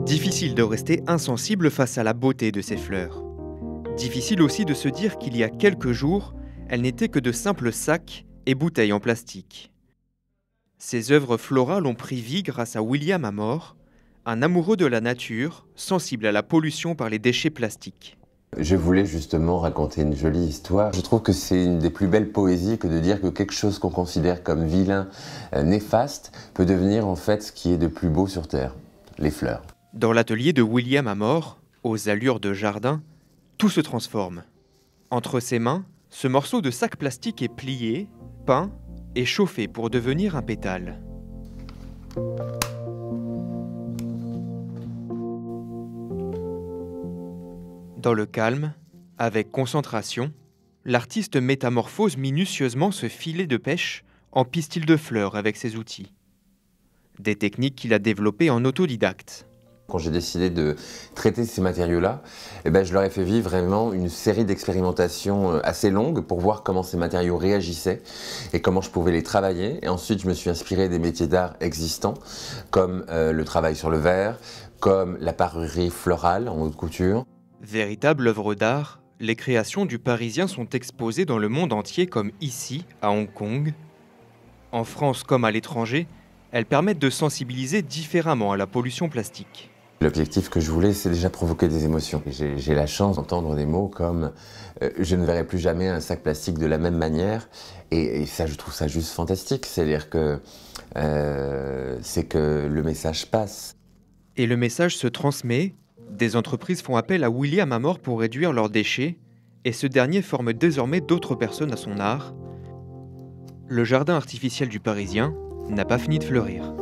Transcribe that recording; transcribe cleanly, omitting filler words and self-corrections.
Difficile de rester insensible face à la beauté de ces fleurs. Difficile aussi de se dire qu'il y a quelques jours, elles n'étaient que de simples sacs et bouteilles en plastique. Ces œuvres florales ont pris vie grâce à William Amor, un amoureux de la nature, sensible à la pollution par les déchets plastiques. Je voulais justement raconter une jolie histoire. Je trouve que c'est une des plus belles poésies que de dire que quelque chose qu'on considère comme vilain, néfaste, peut devenir en fait ce qui est de plus beau sur Terre, les fleurs. Dans l'atelier de William Amor, aux allures de jardin, tout se transforme. Entre ses mains, ce morceau de sac plastique est plié, peint et chauffé pour devenir un pétale. Dans le calme, avec concentration, l'artiste métamorphose minutieusement ce filet de pêche en pistil de fleurs avec ses outils. Des techniques qu'il a développées en autodidacte. Quand j'ai décidé de traiter ces matériaux-là, je leur ai fait vivre vraiment une série d'expérimentations assez longues pour voir comment ces matériaux réagissaient et comment je pouvais les travailler. Et ensuite, je me suis inspiré des métiers d'art existants, comme le travail sur le verre, comme la parure florale en haute couture. Véritable œuvre d'art, les créations du Parisien sont exposées dans le monde entier comme ici, à Hong Kong. En France comme à l'étranger, elles permettent de sensibiliser différemment à la pollution plastique. L'objectif que je voulais, c'est déjà provoquer des émotions. J'ai la chance d'entendre des mots comme je ne verrai plus jamais un sac plastique de la même manière. Et ça, je trouve ça juste fantastique. C'est-à-dire que c'est que le message passe. Et le message se transmet. Des entreprises font appel à William Amor pour réduire leurs déchets, et ce dernier forme désormais d'autres personnes à son art. Le jardin artificiel du Parisien n'a pas fini de fleurir.